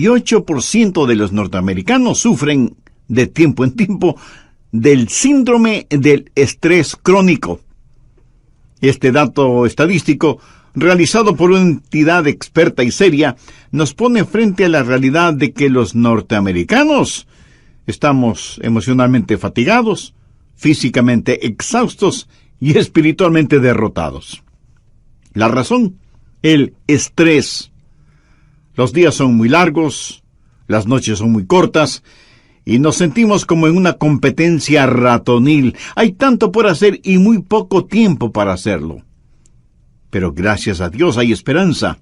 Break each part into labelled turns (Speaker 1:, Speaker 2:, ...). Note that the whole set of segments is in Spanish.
Speaker 1: 8% de los norteamericanos sufren de tiempo en tiempo del síndrome del estrés crónico. Este dato estadístico, realizado por una entidad experta y seria, nos pone frente a la realidad de que los norteamericanos estamos emocionalmente fatigados, físicamente exhaustos y espiritualmente derrotados. La razón: el estrés. Los días son muy largos, las noches son muy cortas, y nos sentimos como en una competencia ratonil. Hay tanto por hacer y muy poco tiempo para hacerlo. Pero gracias a Dios hay esperanza.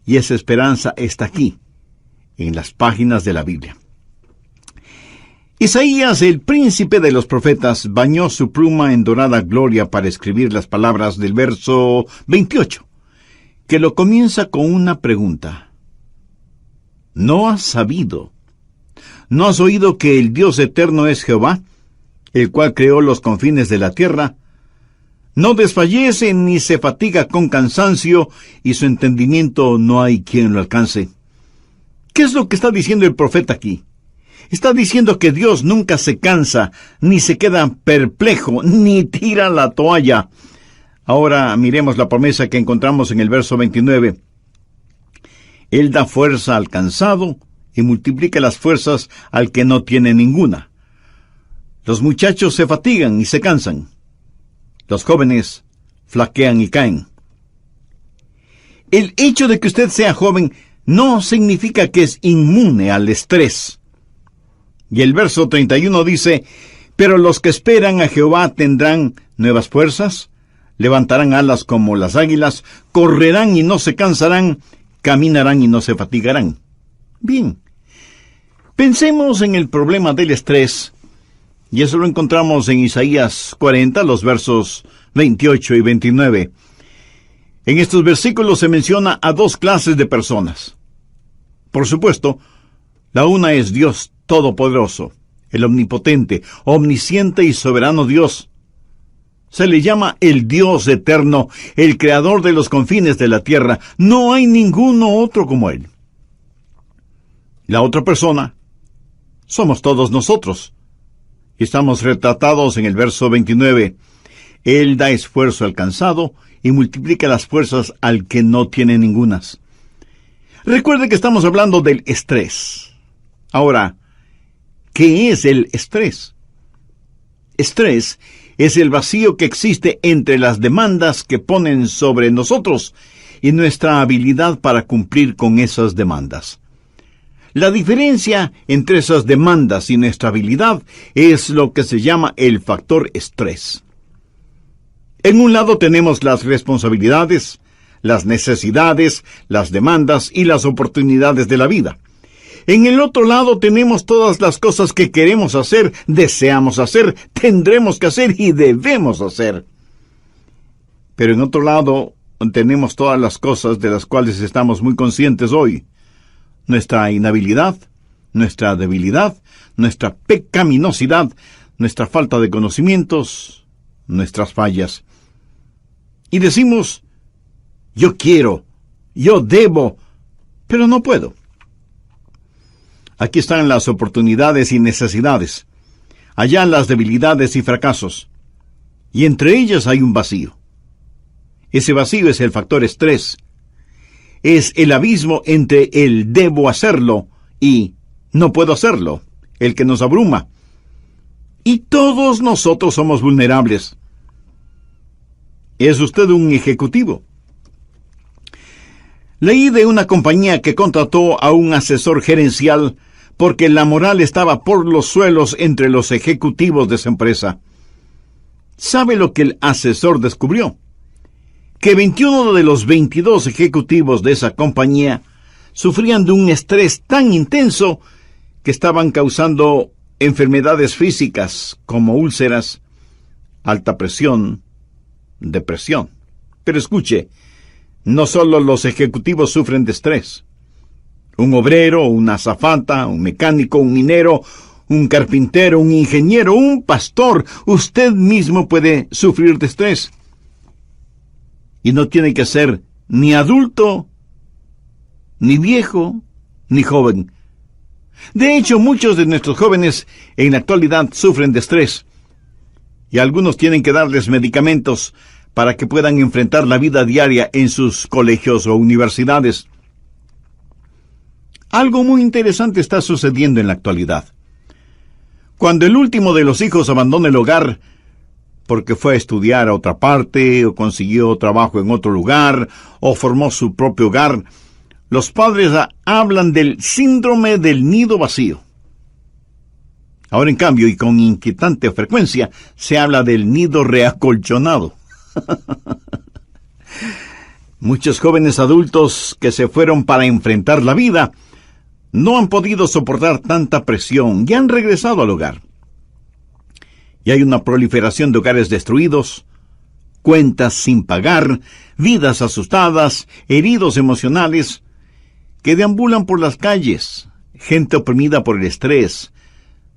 Speaker 1: Y esa esperanza está aquí, en las páginas de la Biblia. Isaías, el príncipe de los profetas, bañó su pluma en dorada gloria para escribir las palabras del verso 28, que lo comienza con una pregunta. ¿No has sabido? ¿No has oído que el Dios eterno es Jehová, el cual creó los confines de la tierra? No desfallece ni se fatiga con cansancio, y su entendimiento no hay quien lo alcance. ¿Qué es lo que está diciendo el profeta aquí? Está diciendo que Dios nunca se cansa, ni se queda perplejo, ni tira la toalla. Ahora miremos la promesa que encontramos en el verso 29. Él da fuerza al cansado y multiplica las fuerzas al que no tiene ninguna. Los muchachos se fatigan y se cansan. Los jóvenes flaquean y caen. El hecho de que usted sea joven no significa que es inmune al estrés. Y el verso 31 dice, pero los que esperan a Jehová tendrán nuevas fuerzas, levantarán alas como las águilas, correrán y no se cansarán, caminarán y no se fatigarán. Bien, pensemos en el problema del estrés, y eso lo encontramos en Isaías 40, los versos 28 y 29. En estos versículos se menciona a dos clases de personas. Por supuesto, la una es Dios Todopoderoso, el omnipotente, omnisciente y soberano Dios. Se le llama el Dios eterno, el creador de los confines de la tierra. No hay ninguno otro como Él. La otra persona somos todos nosotros. Estamos retratados en el verso 29. Él da esfuerzo al cansado y multiplica las fuerzas al que no tiene ningunas. Recuerde que estamos hablando del estrés. Ahora, ¿qué es el estrés? Estrés es el vacío que existe entre las demandas que ponen sobre nosotros y nuestra habilidad para cumplir con esas demandas. La diferencia entre esas demandas y nuestra habilidad es lo que se llama el factor estrés. En un lado tenemos las responsabilidades, las necesidades, las demandas y las oportunidades de la vida. En el otro lado tenemos todas las cosas que queremos hacer, deseamos hacer, tendremos que hacer y debemos hacer. Pero en otro lado tenemos todas las cosas de las cuales estamos muy conscientes hoy. Nuestra inhabilidad, nuestra debilidad, nuestra pecaminosidad, nuestra falta de conocimientos, nuestras fallas. Y decimos, yo quiero, yo debo, pero no puedo. Aquí están las oportunidades y necesidades. Allá las debilidades y fracasos. Y entre ellas hay un vacío. Ese vacío es el factor estrés. Es el abismo entre el debo hacerlo y no puedo hacerlo, el que nos abruma. Y todos nosotros somos vulnerables. ¿Es usted un ejecutivo? Leí de una compañía que contrató a un asesor gerencial porque la moral estaba por los suelos entre los ejecutivos de esa empresa. ¿Sabe lo que el asesor descubrió? Que 21 de los 22 ejecutivos de esa compañía sufrían de un estrés tan intenso que estaban causando enfermedades físicas como úlceras, alta presión, depresión. Pero escuche, no solo los ejecutivos sufren de estrés. Un obrero, una azafata, un mecánico, un minero, un carpintero, un ingeniero, un pastor, usted mismo puede sufrir de estrés. Y no tiene que ser ni adulto ni viejo, ni joven. De hecho, muchos de nuestros jóvenes en la actualidad sufren de estrés, y algunos tienen que darles medicamentos para que puedan enfrentar la vida diaria en sus colegios o universidades. Algo muy interesante está sucediendo en la actualidad. Cuando el último de los hijos abandona el hogar porque fue a estudiar a otra parte, o consiguió trabajo en otro lugar, o formó su propio hogar, los padres hablan del síndrome del nido vacío. Ahora, en cambio, y con inquietante frecuencia, se habla del nido reacolchonado. Muchos jóvenes adultos que se fueron para enfrentar la vida no han podido soportar tanta presión y han regresado al hogar. Y hay una proliferación de hogares destruidos, cuentas sin pagar, vidas asustadas, heridos emocionales, que deambulan por las calles, gente oprimida por el estrés,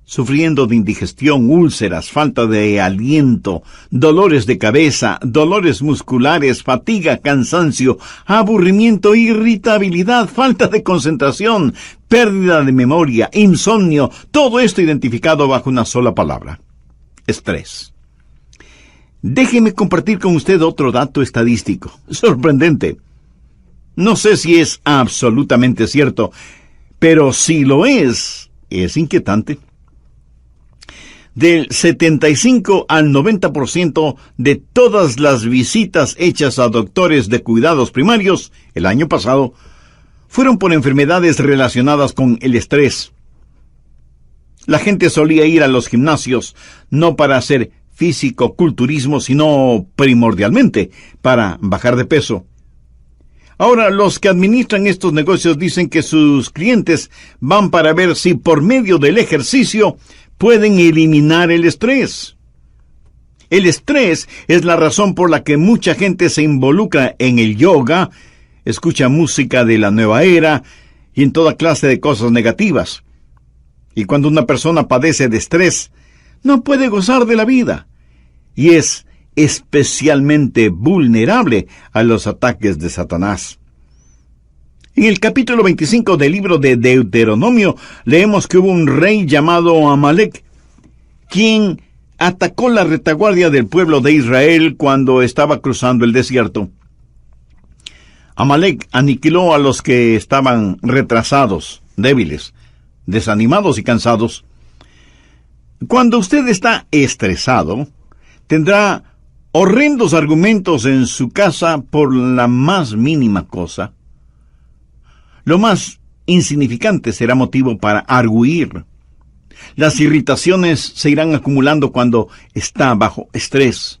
Speaker 1: sufriendo de indigestión, úlceras, falta de aliento, dolores de cabeza, dolores musculares, fatiga, cansancio, aburrimiento, irritabilidad, falta de concentración, pérdida de memoria, insomnio, todo esto identificado bajo una sola palabra: estrés. Déjeme compartir con usted otro dato estadístico, sorprendente. No sé si es absolutamente cierto, pero si lo es inquietante. Del 75 al 90% de todas las visitas hechas a doctores de cuidados primarios el año pasado fueron por enfermedades relacionadas con el estrés. La gente solía ir a los gimnasios no para hacer físico-culturismo, sino primordialmente para bajar de peso. Ahora, los que administran estos negocios dicen que sus clientes van para ver si por medio del ejercicio pueden eliminar el estrés. El estrés es la razón por la que mucha gente se involucra en el yoga, escucha música de la nueva era y en toda clase de cosas negativas. Y cuando una persona padece de estrés, no puede gozar de la vida y es especialmente vulnerable a los ataques de Satanás. En el capítulo 25 del libro de Deuteronomio leemos que hubo un rey llamado Amalek, quien atacó la retaguardia del pueblo de Israel cuando estaba cruzando el desierto. Amalek aniquiló a los que estaban retrasados, débiles, desanimados y cansados. Cuando usted está estresado, tendrá horrendos argumentos en su casa por la más mínima cosa. Lo más insignificante será motivo para argüir. Las irritaciones se irán acumulando cuando está bajo estrés.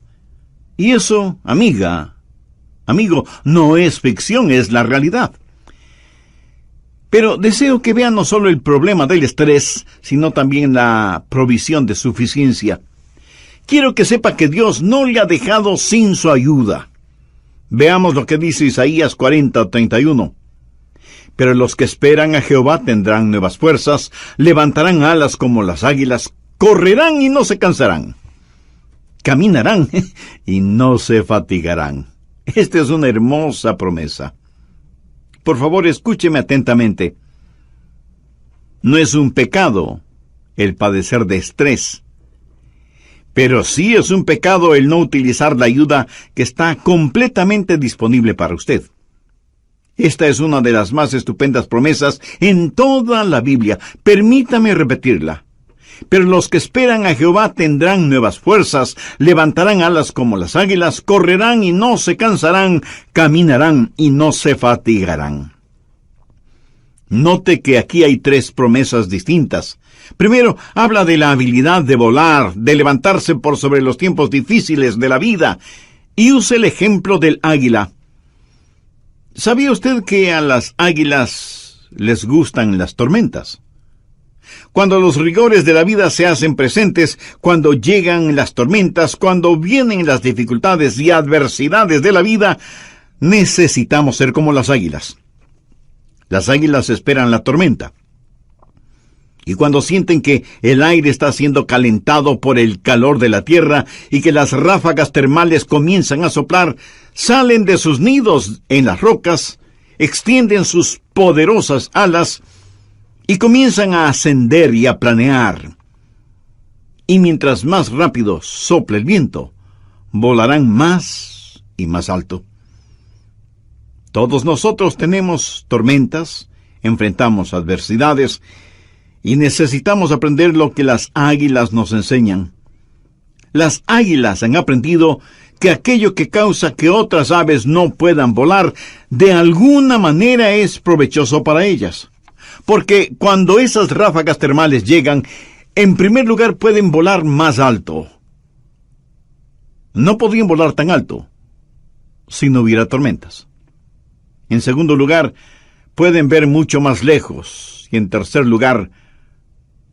Speaker 1: Y eso, amiga, amigo, no es ficción, es la realidad. Pero deseo que vean no solo el problema del estrés, sino también la provisión de suficiencia. Quiero que sepa que Dios no le ha dejado sin su ayuda. Veamos lo que dice Isaías 40:31. Pero los que esperan a Jehová tendrán nuevas fuerzas, levantarán alas como las águilas, correrán y no se cansarán, caminarán y no se fatigarán. Esta es una hermosa promesa. Por favor, escúcheme atentamente. No es un pecado el padecer de estrés, pero sí es un pecado el no utilizar la ayuda que está completamente disponible para usted. Esta es una de las más estupendas promesas en toda la Biblia. Permítame repetirla. Pero los que esperan a Jehová tendrán nuevas fuerzas, levantarán alas como las águilas, correrán y no se cansarán, caminarán y no se fatigarán. Note que aquí hay tres promesas distintas. Primero, habla de la habilidad de volar, de levantarse por sobre los tiempos difíciles de la vida, y usa el ejemplo del águila. ¿Sabía usted que a las águilas les gustan las tormentas? Cuando los rigores de la vida se hacen presentes, cuando llegan las tormentas, cuando vienen las dificultades y adversidades de la vida, necesitamos ser como las águilas. Las águilas esperan la tormenta. Y cuando sienten que el aire está siendo calentado por el calor de la tierra y que las ráfagas termales comienzan a soplar, salen de sus nidos en las rocas, extienden sus poderosas alas y comienzan a ascender y a planear. Y mientras más rápido sople el viento, volarán más y más alto. Todos nosotros tenemos tormentas, enfrentamos adversidades y necesitamos aprender lo que las águilas nos enseñan. Las águilas han aprendido que aquello que causa que otras aves no puedan volar, de alguna manera es provechoso para ellas. Porque cuando esas ráfagas termales llegan, en primer lugar pueden volar más alto. No podrían volar tan alto si no hubiera tormentas. En segundo lugar, pueden ver mucho más lejos. Y en tercer lugar,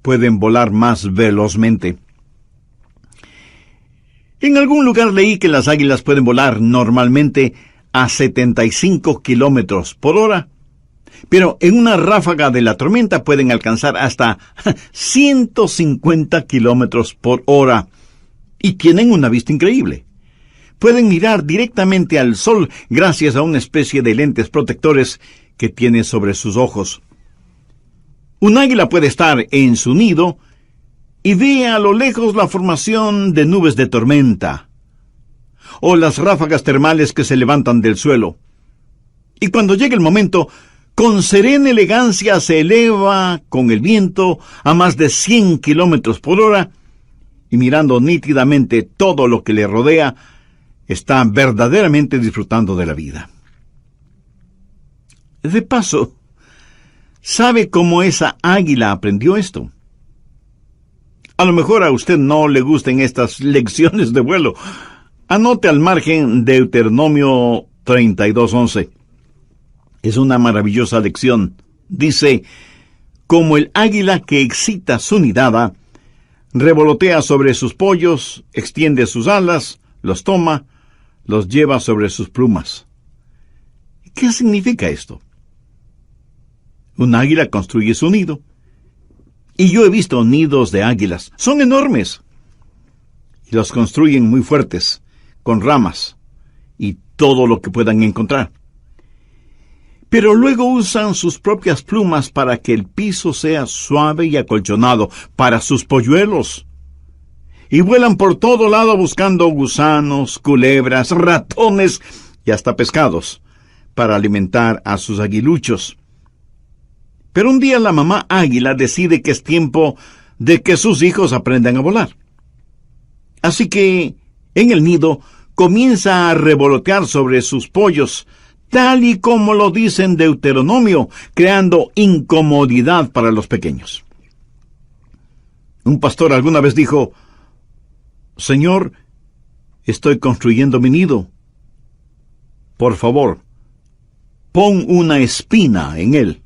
Speaker 1: pueden volar más velozmente. En algún lugar leí que las águilas pueden volar normalmente a 75 kilómetros por hora, pero en una ráfaga de la tormenta pueden alcanzar hasta 150 kilómetros por hora, y tienen una vista increíble. Pueden mirar directamente al sol gracias a una especie de lentes protectores que tiene sobre sus ojos. Un águila puede estar en su nido y ve a lo lejos la formación de nubes de tormenta, o las ráfagas termales que se levantan del suelo. Y cuando llega el momento, con serena elegancia se eleva con el viento a más de 100 kilómetros por hora, y mirando nítidamente todo lo que le rodea, está verdaderamente disfrutando de la vida. De paso, ¿sabe cómo esa águila aprendió esto? A lo mejor a usted no le gusten estas lecciones de vuelo. Anote al margen Deuteronomio 32:11. Es una maravillosa lección. Dice: como el águila que excita su nidada, revolotea sobre sus pollos, extiende sus alas, los toma, los lleva sobre sus plumas. ¿Qué significa esto? Un águila construye su nido. Y yo he visto nidos de águilas. Son enormes. Y los construyen muy fuertes, con ramas y todo lo que puedan encontrar. Pero luego usan sus propias plumas para que el piso sea suave y acolchonado para sus polluelos. Y vuelan por todo lado buscando gusanos, culebras, ratones y hasta pescados para alimentar a sus aguiluchos. Pero un día la mamá águila decide que es tiempo de que sus hijos aprendan a volar. Así que, en el nido, comienza a revolotear sobre sus pollos, tal y como lo dice en Deuteronomio, creando incomodidad para los pequeños. Un pastor alguna vez dijo: Señor, estoy construyendo mi nido. Por favor, pon una espina en él.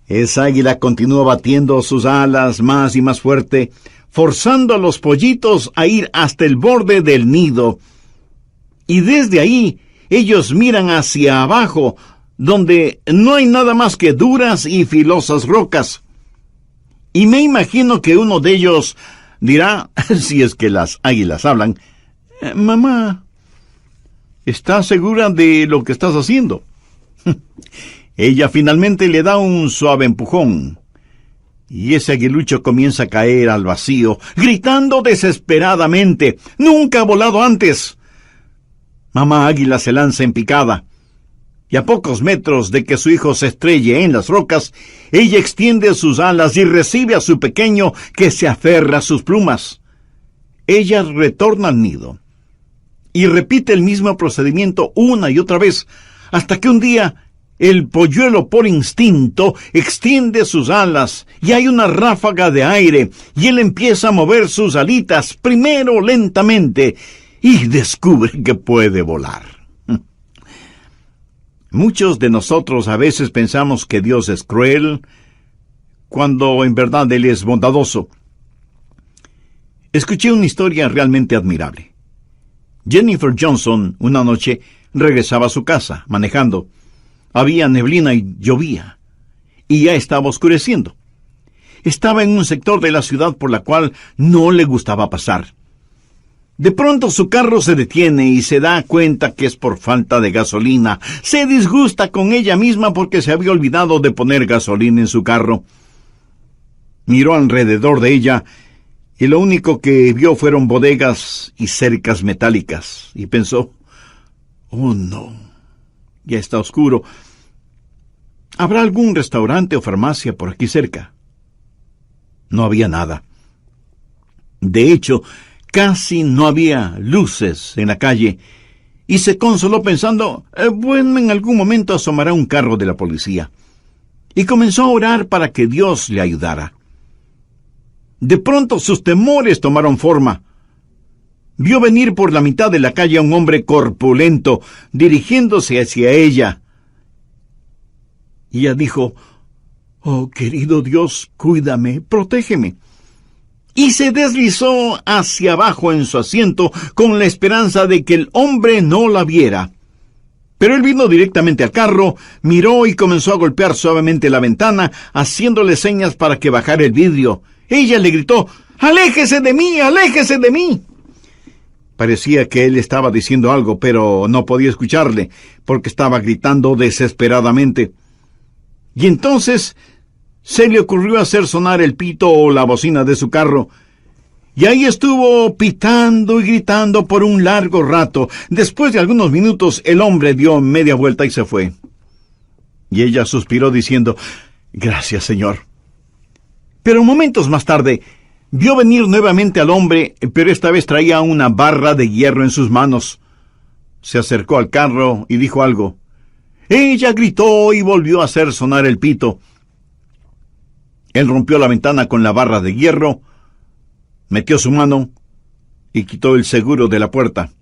Speaker 1: Esa águila continúa batiendo sus alas más y más fuerte, forzando a los pollitos a ir hasta el borde del nido. Y desde ahí, ellos miran hacia abajo, donde no hay nada más que duras y filosas rocas. Y me imagino que uno de ellos dirá, si es que las águilas hablan: mamá, ¿estás segura de lo que estás haciendo? Ella finalmente le da un suave empujón, y ese aguilucho comienza a caer al vacío, gritando desesperadamente: ¡nunca ha volado antes! Mamá águila se lanza en picada, y a pocos metros de que su hijo se estrelle en las rocas, ella extiende sus alas y recibe a su pequeño, que se aferra a sus plumas. Ella retorna al nido y repite el mismo procedimiento una y otra vez, hasta que un día el polluelo, por instinto, extiende sus alas y hay una ráfaga de aire, y él empieza a mover sus alitas, primero lentamente, y descubre que puede volar. Muchos de nosotros a veces pensamos que Dios es cruel, cuando en verdad Él es bondadoso. Escuché una historia realmente admirable. Jennifer Johnson, una noche, regresaba a su casa, manejando. Había neblina y llovía, y ya estaba oscureciendo. Estaba en un sector de la ciudad por la cual no le gustaba pasar. De pronto su carro se detiene y se da cuenta que es por falta de gasolina. Se disgusta con ella misma porque se había olvidado de poner gasolina en su carro. Miró alrededor de ella y lo único que vio fueron bodegas y cercas metálicas. Y pensó, oh no, ya está oscuro. ¿Habrá algún restaurante o farmacia por aquí cerca? No había nada. De hecho, casi no había luces en la calle, y se consoló pensando, bueno, en algún momento asomará un carro de la policía. Y comenzó a orar para que Dios le ayudara. De pronto sus temores tomaron forma. Vio venir por la mitad de la calle a un hombre corpulento, dirigiéndose hacia ella. Y ella dijo, oh, querido Dios, cuídame, protégeme. Y se deslizó hacia abajo en su asiento con la esperanza de que el hombre no la viera. Pero él vino directamente al carro, miró y comenzó a golpear suavemente la ventana, haciéndole señas para que bajara el vidrio. Ella le gritó, ¡aléjese de mí, aléjese de mí! Parecía que él estaba diciendo algo, pero no podía escucharle, porque estaba gritando desesperadamente. Y entonces se le ocurrió hacer sonar el pito o la bocina de su carro. Y ahí estuvo pitando y gritando por un largo rato. Después de algunos minutos, el hombre dio media vuelta y se fue. Y ella suspiró diciendo, gracias, Señor. Pero momentos más tarde, vio venir nuevamente al hombre, pero esta vez traía una barra de hierro en sus manos. Se acercó al carro y dijo algo. Ella gritó y volvió a hacer sonar el pito. Él rompió la ventana con la barra de hierro, metió su mano y quitó el seguro de la puerta.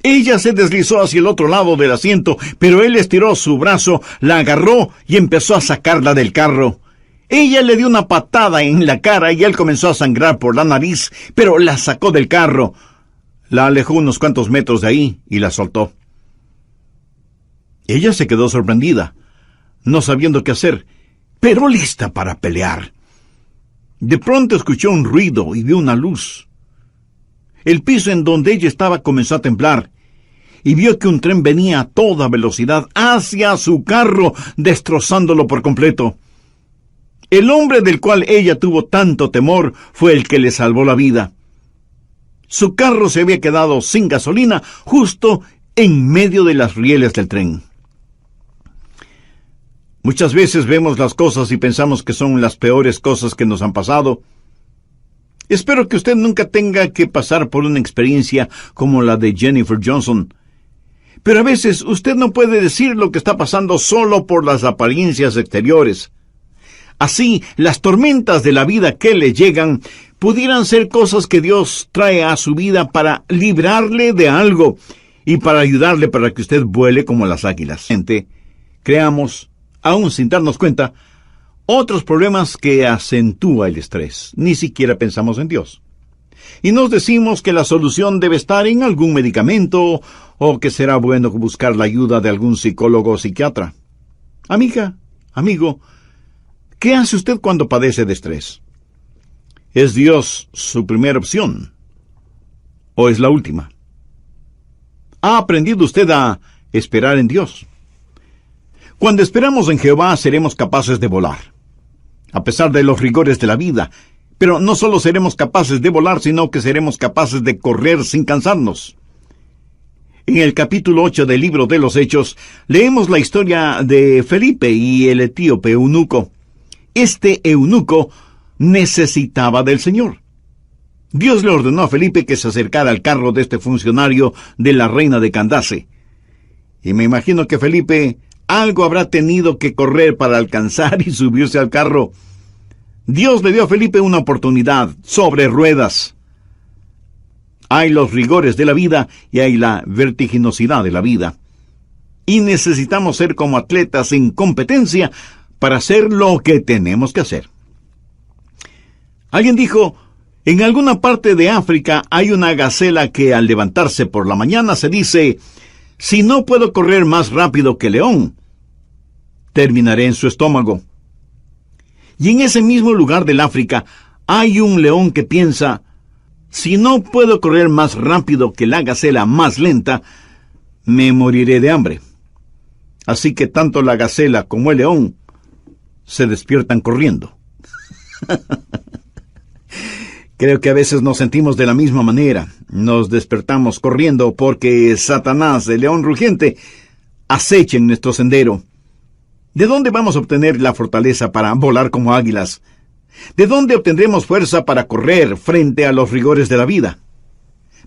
Speaker 1: Ella se deslizó hacia el otro lado del asiento, pero él estiró su brazo, la agarró y empezó a sacarla del carro. Ella le dio una patada en la cara y él comenzó a sangrar por la nariz, pero la sacó del carro. La alejó unos cuantos metros de ahí y la soltó. Ella se quedó sorprendida, no sabiendo qué hacer, pero lista para pelear. De pronto escuchó un ruido y vio una luz. El piso en donde ella estaba comenzó a temblar, y vio que un tren venía a toda velocidad hacia su carro, destrozándolo por completo. El hombre del cual ella tuvo tanto temor fue el que le salvó la vida. Su carro se había quedado sin gasolina justo en medio de las rieles del tren. Muchas veces vemos las cosas y pensamos que son las peores cosas que nos han pasado. Espero que usted nunca tenga que pasar por una experiencia como la de Jennifer Johnson. Pero a veces usted no puede decir lo que está pasando solo por las apariencias exteriores. Así, las tormentas de la vida que le llegan pudieran ser cosas que Dios trae a su vida para librarle de algo y para ayudarle para que usted vuele como las águilas. Creamos, aún sin darnos cuenta, otros problemas que acentúa el estrés. Ni siquiera pensamos en Dios. Y nos decimos que la solución debe estar en algún medicamento o que será bueno buscar la ayuda de algún psicólogo o psiquiatra. Amiga, amigo, ¿qué hace usted cuando padece de estrés? ¿Es Dios su primera opción? ¿O es la última? ¿Ha aprendido usted a esperar en Dios? Cuando esperamos en Jehová seremos capaces de volar, a pesar de los rigores de la vida. Pero no solo seremos capaces de volar, sino que seremos capaces de correr sin cansarnos. En el capítulo 8 del libro de los Hechos, leemos la historia de Felipe y el etíope eunuco. Este eunuco necesitaba del Señor. Dios le ordenó a Felipe que se acercara al carro de este funcionario de la reina de Candace. Y me imagino que Felipe algo habrá tenido que correr para alcanzar y subirse al carro. Dios le dio a Felipe una oportunidad sobre ruedas. Hay los rigores de la vida y hay la vertiginosidad de la vida. Y necesitamos ser como atletas en competencia para hacer lo que tenemos que hacer. Alguien dijo, en alguna parte de África hay una gacela que al levantarse por la mañana se dice, si no puedo correr más rápido que león, terminaré en su estómago. Y en ese mismo lugar del África hay un león que piensa, Si no puedo correr más rápido que la gacela más lenta, me moriré de hambre. Así que tanto la gacela como el león se despiertan corriendo. Creo que a veces nos sentimos de la misma manera. Nos despertamos corriendo porque Satanás, el león rugiente, acecha en nuestro sendero. ¿De dónde vamos a obtener la fortaleza para volar como águilas? ¿De dónde obtendremos fuerza para correr frente a los rigores de la vida?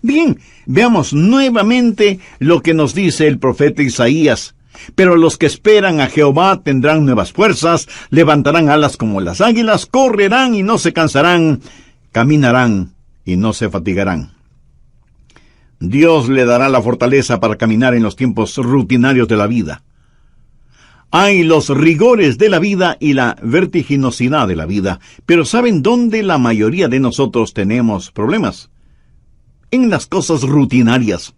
Speaker 1: Bien, veamos nuevamente lo que nos dice el profeta Isaías. Pero los que esperan a Jehová tendrán nuevas fuerzas, levantarán alas como las águilas, correrán y no se cansarán, caminarán y no se fatigarán. Dios le dará la fortaleza para caminar en los tiempos rutinarios de la vida. Hay los rigores de la vida y la vertiginosidad de la vida, pero ¿saben dónde la mayoría de nosotros tenemos problemas? En las cosas rutinarias.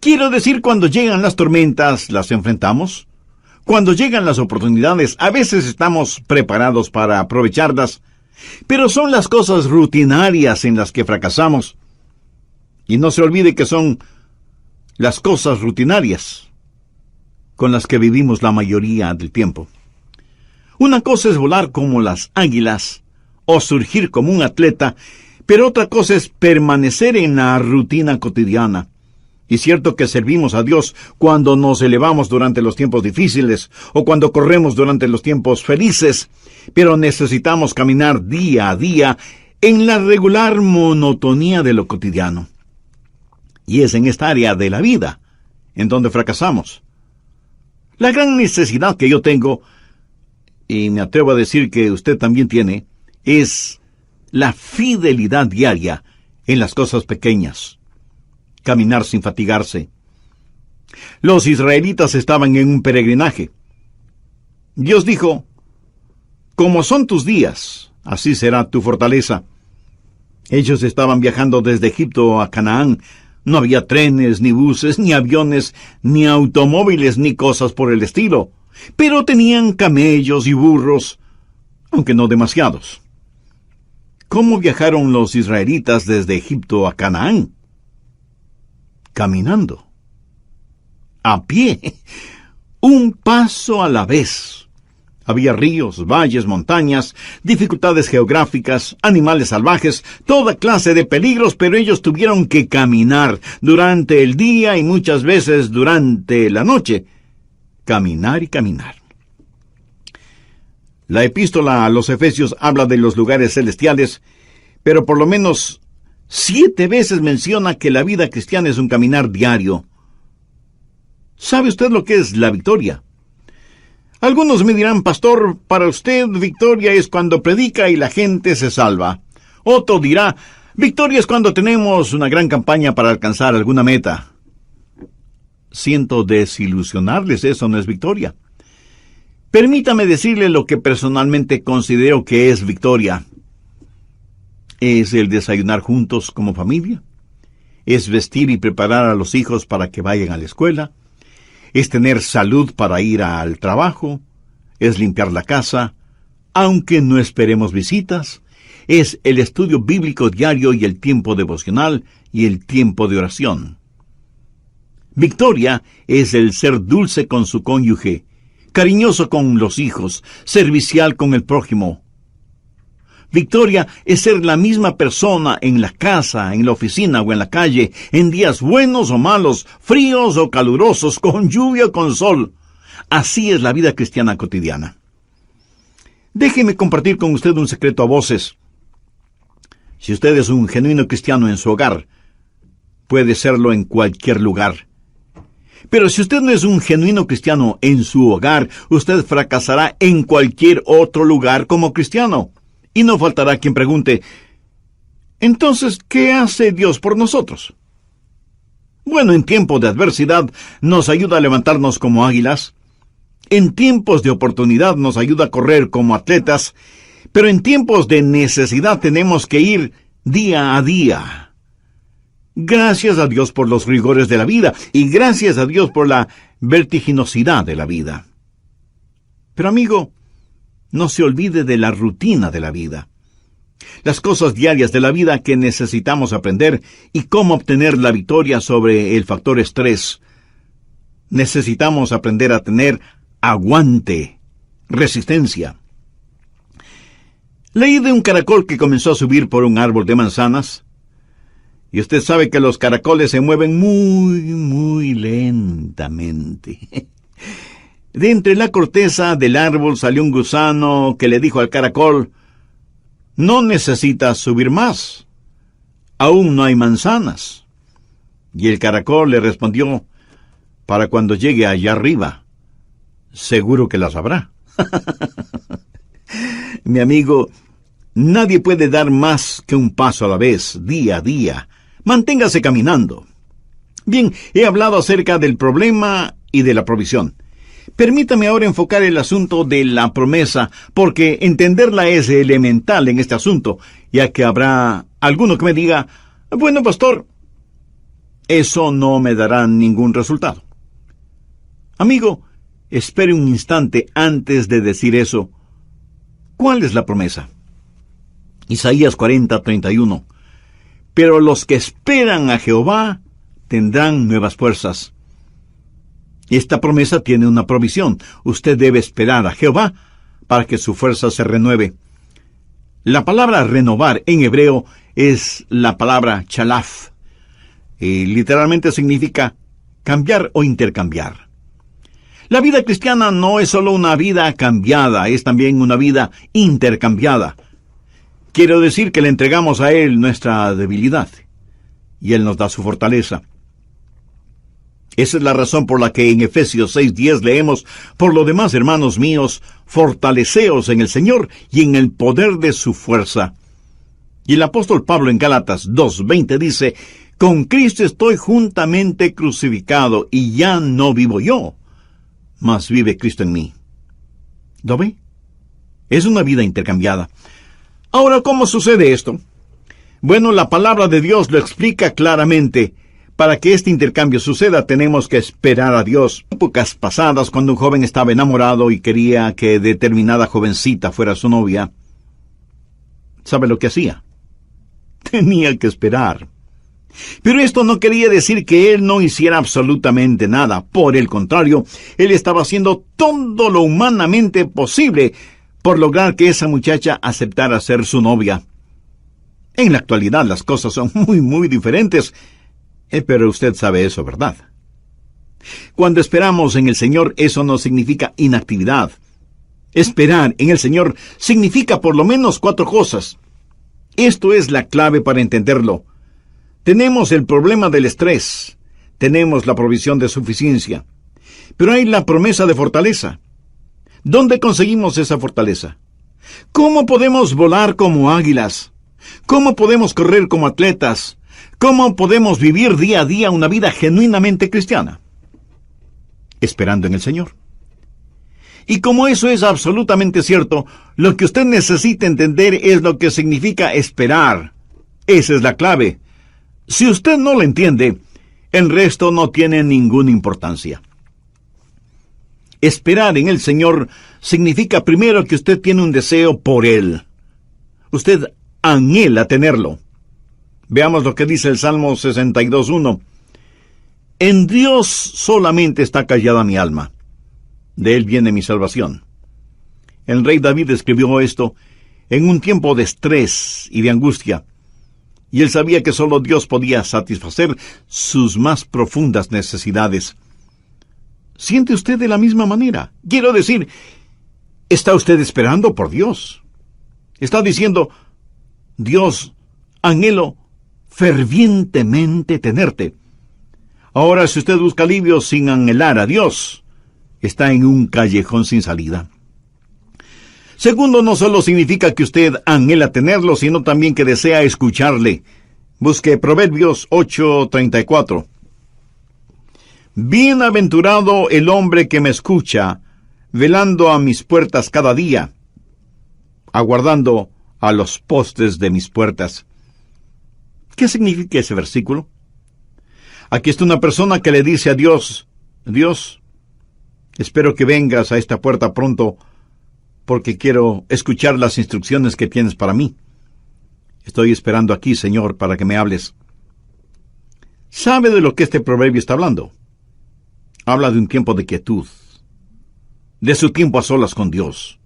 Speaker 1: Quiero decir, cuando llegan las tormentas, las enfrentamos. Cuando llegan las oportunidades, a veces estamos preparados para aprovecharlas, pero son las cosas rutinarias en las que fracasamos. Y no se olvide que son las cosas rutinarias con las que vivimos la mayoría del tiempo. Una cosa es volar como las águilas o surgir como un atleta, pero otra cosa es permanecer en la rutina cotidiana. Y cierto que servimos a Dios cuando nos elevamos durante los tiempos difíciles o cuando corremos durante los tiempos felices, pero necesitamos caminar día a día en la regular monotonía de lo cotidiano. Y es en esta área de la vida en donde fracasamos. La gran necesidad que yo tengo, y me atrevo a decir que usted también tiene, es la fidelidad diaria en las cosas pequeñas. Caminar sin fatigarse. Los israelitas estaban en un peregrinaje. Dios dijo: como son tus días, así será tu fortaleza. Ellos estaban viajando desde Egipto a Canaán. No había trenes, ni buses, ni aviones, ni automóviles, ni cosas por el estilo. Pero tenían camellos y burros, aunque no demasiados. ¿Cómo viajaron los israelitas desde Egipto a Canaán? Caminando. A pie. Un paso a la vez. Había ríos, valles, montañas, dificultades geográficas, animales salvajes, toda clase de peligros, pero ellos tuvieron que caminar durante el día y muchas veces durante la noche. Caminar y caminar. La epístola a los Efesios habla de los lugares celestiales, pero por lo menos 7 veces menciona que la vida cristiana es un caminar diario. ¿Sabe usted lo que es la victoria? Algunos me dirán: pastor, para usted victoria es cuando predica y la gente se salva. Otro dirá: victoria es cuando tenemos una gran campaña para alcanzar alguna meta. Siento desilusionarles, eso no es victoria. Permítame decirle lo que personalmente considero que es victoria. Es el desayunar juntos como familia. Es vestir y preparar a los hijos para que vayan a la escuela. Es tener salud para ir al trabajo. Es limpiar la casa, aunque no esperemos visitas. Es el estudio bíblico diario y el tiempo devocional y el tiempo de oración. Victoria es el ser dulce con su cónyuge, cariñoso con los hijos, servicial con el prójimo. Victoria es ser la misma persona en la casa, en la oficina o en la calle, en días buenos o malos, fríos o calurosos, con lluvia o con sol. Así es la vida cristiana cotidiana. Déjeme compartir con usted un secreto a voces. Si usted es un genuino cristiano en su hogar, puede serlo en cualquier lugar. Pero si usted no es un genuino cristiano en su hogar, usted fracasará en cualquier otro lugar como cristiano. Y no faltará quien pregunte: entonces, ¿qué hace Dios por nosotros? Bueno, en tiempos de adversidad nos ayuda a levantarnos como águilas. En tiempos de oportunidad nos ayuda a correr como atletas. Pero en tiempos de necesidad tenemos que ir día a día. Gracias a Dios por los rigores de la vida y gracias a Dios por la vertiginosidad de la vida. Pero amigo, no se olvide de la rutina de la vida. las cosas diarias de la vida que necesitamos aprender y cómo obtener la victoria sobre el factor estrés. Necesitamos aprender a tener aguante, resistencia. Leí de un caracol que comenzó a subir por un árbol de manzanas. Y usted sabe que los caracoles se mueven muy lentamente. De entre la corteza del árbol salió un gusano que le dijo al caracol: «No necesitas subir más. Aún no hay manzanas». Y el caracol le respondió: «Para cuando llegue allá arriba, seguro que las habrá». Mi amigo, nadie puede dar más que un paso a la vez, día a día. Manténgase caminando. Bien, he hablado acerca del problema y de la provisión. Permítame ahora enfocar el asunto de la promesa, porque entenderla es elemental en este asunto, ya que habrá alguno que me diga: «Bueno, pastor, eso no me dará ningún resultado». Amigo, espere un instante antes de decir eso. ¿Cuál es la promesa? Isaías 40:31. «Pero los que esperan a Jehová tendrán nuevas fuerzas». Esta promesa tiene una provisión. Usted debe esperar a Jehová para que su fuerza se renueve. La palabra renovar en hebreo es la palabra chalaf. Y literalmente significa cambiar o intercambiar. La vida cristiana no es solo una vida cambiada, es también una vida intercambiada. Quiero decir que le entregamos a Él nuestra debilidad y Él nos da su fortaleza. Esa es la razón por la que en Efesios 6:10 leemos: «Por lo demás, hermanos míos, fortaleceos en el Señor y en el poder de su fuerza». Y el apóstol Pablo en Gálatas 2:20 dice: «Con Cristo estoy juntamente crucificado, y ya no vivo yo, mas vive Cristo en mí». ¿Lo ve? Es una vida intercambiada. Ahora, ¿cómo sucede esto? Bueno, la palabra de Dios lo explica claramente. Para que este intercambio suceda, tenemos que esperar a Dios. En épocas pasadas, cuando un joven estaba enamorado y quería que determinada jovencita fuera su novia, ¿sabe lo que hacía? Tenía que esperar. Pero esto no quería decir que él no hiciera absolutamente nada. Por el contrario, él estaba haciendo todo lo humanamente posible por lograr que esa muchacha aceptara ser su novia. En la actualidad las cosas son muy diferentes. Pero usted sabe eso, ¿verdad? Cuando esperamos en el Señor, eso no significa inactividad. Esperar en el Señor significa por lo menos 4 cosas. Esto es la clave para entenderlo. Tenemos el problema del estrés. Tenemos la provisión de suficiencia. Pero hay la promesa de fortaleza. ¿Dónde conseguimos esa fortaleza? ¿Cómo podemos volar como águilas? ¿Cómo podemos correr como atletas? ¿Cómo podemos vivir día a día una vida genuinamente cristiana? Esperando en el Señor. Y como eso es absolutamente cierto, lo que usted necesita entender es lo que significa esperar. Esa es la clave. Si usted no lo entiende, el resto no tiene ninguna importancia. Esperar en el Señor significa primero que usted tiene un deseo por Él. Usted anhela tenerlo. Veamos lo que dice el Salmo 62:1. «En Dios solamente está callada mi alma. De Él viene mi salvación». El rey David escribió esto en un tiempo de estrés y de angustia, y él sabía que solo Dios podía satisfacer sus más profundas necesidades. ¿Siente usted de la misma manera? Quiero decir, ¿está usted esperando por Dios? Está diciendo: «Dios, anhelo fervientemente tenerte». Ahora, si usted busca alivio sin anhelar a Dios, está en un callejón sin salida. Segundo, no solo significa que usted anhela tenerlo, sino también que desea escucharle. Busque Proverbios 8:34. «Bienaventurado el hombre que me escucha, velando a mis puertas cada día, aguardando a los postes de mis puertas». ¿Qué significa ese versículo? Aquí está una persona que le dice a Dios: «Dios, espero que vengas a esta puerta pronto, porque quiero escuchar las instrucciones que tienes para mí». Estoy esperando aquí, Señor, para que me hables. ¿Sabe de lo que este proverbio está hablando? Habla de un tiempo de quietud, de su tiempo a solas con Dios,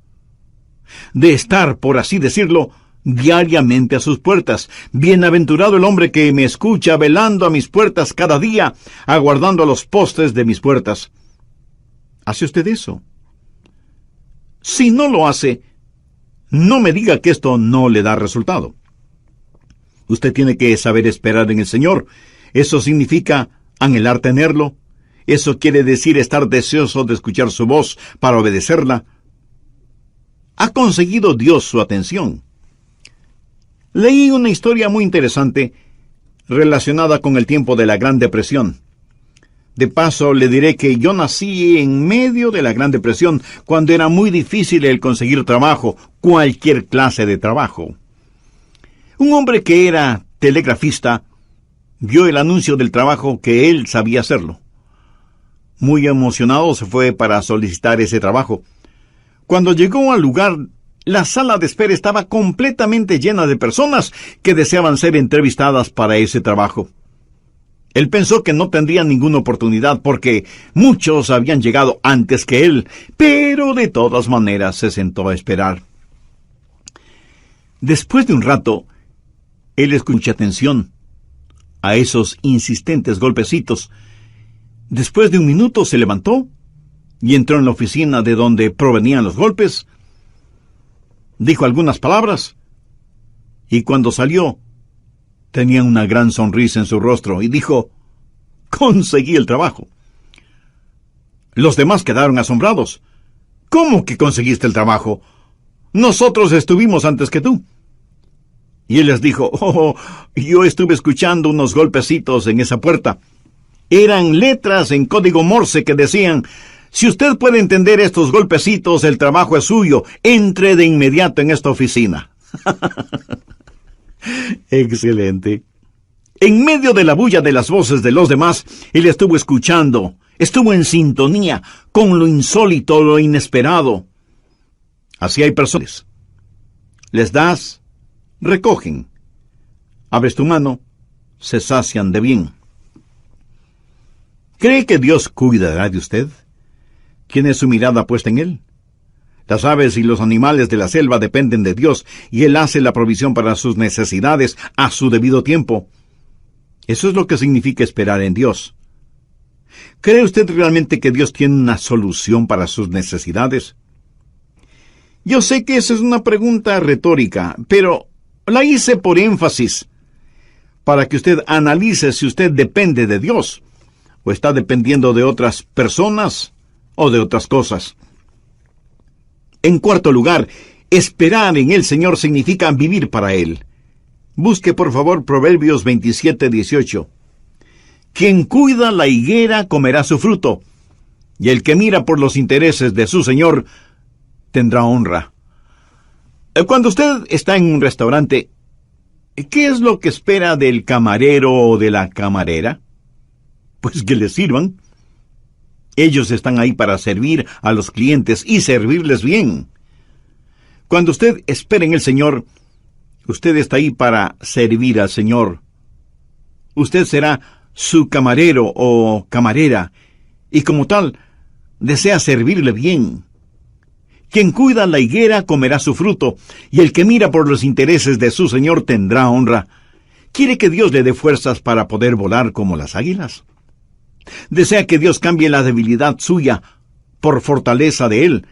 Speaker 1: de estar, por así decirlo, diariamente a sus puertas. Bienaventurado el hombre que me escucha velando a mis puertas cada día, aguardando a los postes de mis puertas. ¿Hace usted eso? Si no lo hace, no me diga que esto no le da resultado. Usted tiene que saber esperar en el Señor. Eso significa anhelar tenerlo. Eso quiere decir estar deseoso de escuchar su voz para obedecerla. ¿Ha conseguido Dios su atención? Leí una historia muy interesante relacionada con el tiempo de la Gran Depresión. De paso, le diré que yo nací en medio de la Gran Depresión, cuando era muy difícil el conseguir trabajo, cualquier clase de trabajo. Un hombre que era telegrafista vio el anuncio del trabajo que él sabía hacerlo. Muy emocionado se fue para solicitar ese trabajo. Cuando llegó al lugar, la sala de espera estaba completamente llena de personas que deseaban ser entrevistadas para ese trabajo. Él pensó que no tendría ninguna oportunidad porque muchos habían llegado antes que él, pero de todas maneras se sentó a esperar. Después de un rato, él escuchó atención a esos insistentes golpecitos. Después de un minuto se levantó y entró en la oficina de donde provenían los golpes. Dijo algunas palabras y cuando salió tenía una gran sonrisa en su rostro y dijo: «Conseguí el trabajo». Los demás quedaron asombrados. «¿Cómo que conseguiste el trabajo? Nosotros estuvimos antes que tú». Y él les dijo: «Oh, yo estuve escuchando unos golpecitos en esa puerta. Eran letras en código Morse que decían: si usted puede entender estos golpecitos, el trabajo es suyo. Entre de inmediato en esta oficina». Excelente. En medio de la bulla de las voces de los demás, él estuvo escuchando, estuvo en sintonía con lo insólito, lo inesperado. Así hay personas. Les das, recogen. Abres tu mano, se sacian de bien. ¿Cree que Dios cuidará de usted? ¿Tiene su mirada puesta en Él? Las aves y los animales de la selva dependen de Dios, y Él hace la provisión para sus necesidades a su debido tiempo. Eso es lo que significa esperar en Dios. ¿Cree usted realmente que Dios tiene una solución para sus necesidades? Yo sé que esa es una pregunta retórica, pero la hice por énfasis, para que usted analice si usted depende de Dios, o está dependiendo de otras personas o de otras cosas. En cuarto lugar, esperar en el Señor significa vivir para Él. Busque por favor Proverbios 27:18. Quien cuida la higuera comerá su fruto, y el que mira por los intereses de su Señor tendrá honra. Cuando usted está en un restaurante, ¿qué es lo que espera del camarero o de la camarera? Pues que le sirvan. Ellos están ahí para servir a los clientes y servirles bien. Cuando usted espera en el Señor, usted está ahí para servir al Señor. Usted será su camarero o camarera, y como tal, desea servirle bien. Quien cuida la higuera comerá su fruto, y el que mira por los intereses de su Señor tendrá honra. ¿Quiere que Dios le dé fuerzas para poder volar como las águilas? ¿Desea que Dios cambie la debilidad suya por fortaleza de Él?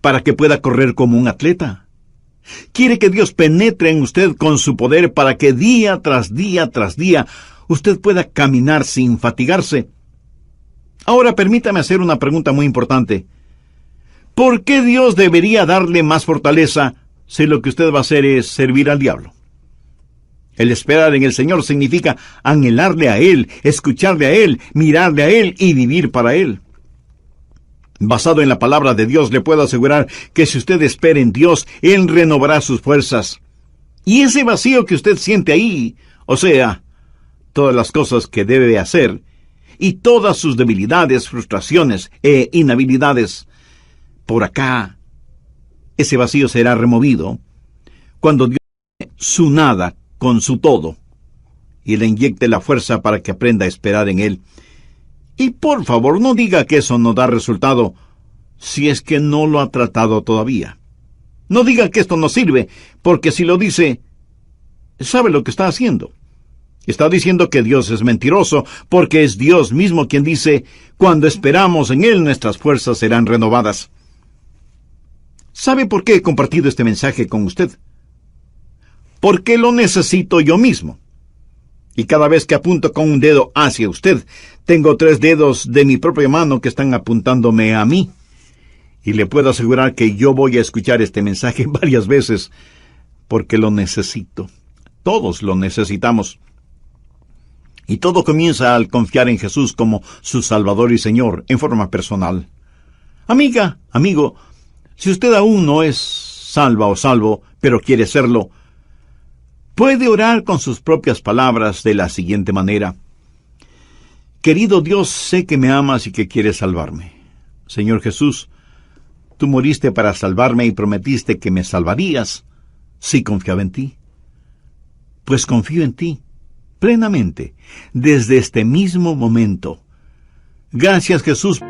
Speaker 1: para que pueda correr como un atleta. Quiere que Dios penetre en usted con su poder para que día tras día tras día usted pueda caminar sin fatigarse. Ahora permítame hacer una pregunta muy importante. ¿Por qué Dios debería darle más fortaleza si lo que usted va a hacer es servir al diablo? El esperar en el Señor significa anhelarle a Él, escucharle a Él, mirarle a Él y vivir para Él. Basado en la palabra de Dios, le puedo asegurar que si usted espera en Dios, Él renovará sus fuerzas. Y ese vacío que usted siente ahí, o sea, todas las cosas que debe hacer, y todas sus debilidades, frustraciones e inhabilidades, por acá, ese vacío será removido cuando Dios su nada con su todo, y le inyecte la fuerza para que aprenda a esperar en Él. Y por favor, no diga que eso no da resultado si es que no lo ha tratado todavía. No diga que esto no sirve, porque si lo dice, sabe lo que está haciendo. Está diciendo que Dios es mentiroso, porque es Dios mismo quien dice, cuando esperamos en Él nuestras fuerzas serán renovadas. ¿Sabe por qué he compartido este mensaje con usted? Porque lo necesito yo mismo. Y cada vez que apunto con un dedo hacia usted, tengo 3 dedos de mi propia mano que están apuntándome a mí. Y le puedo asegurar que yo voy a escuchar este mensaje varias veces, porque lo necesito. Todos lo necesitamos. Y todo comienza al confiar en Jesús como su Salvador y Señor, en forma personal. Amiga, amigo, si usted aún no es salva o salvo, pero quiere serlo, puede orar con sus propias palabras de la siguiente manera. Querido Dios, sé que me amas y que quieres salvarme. Señor Jesús, tú moriste para salvarme y prometiste que me salvarías si confiaba en ti. Pues confío en ti, plenamente, desde este mismo momento. Gracias, Jesús.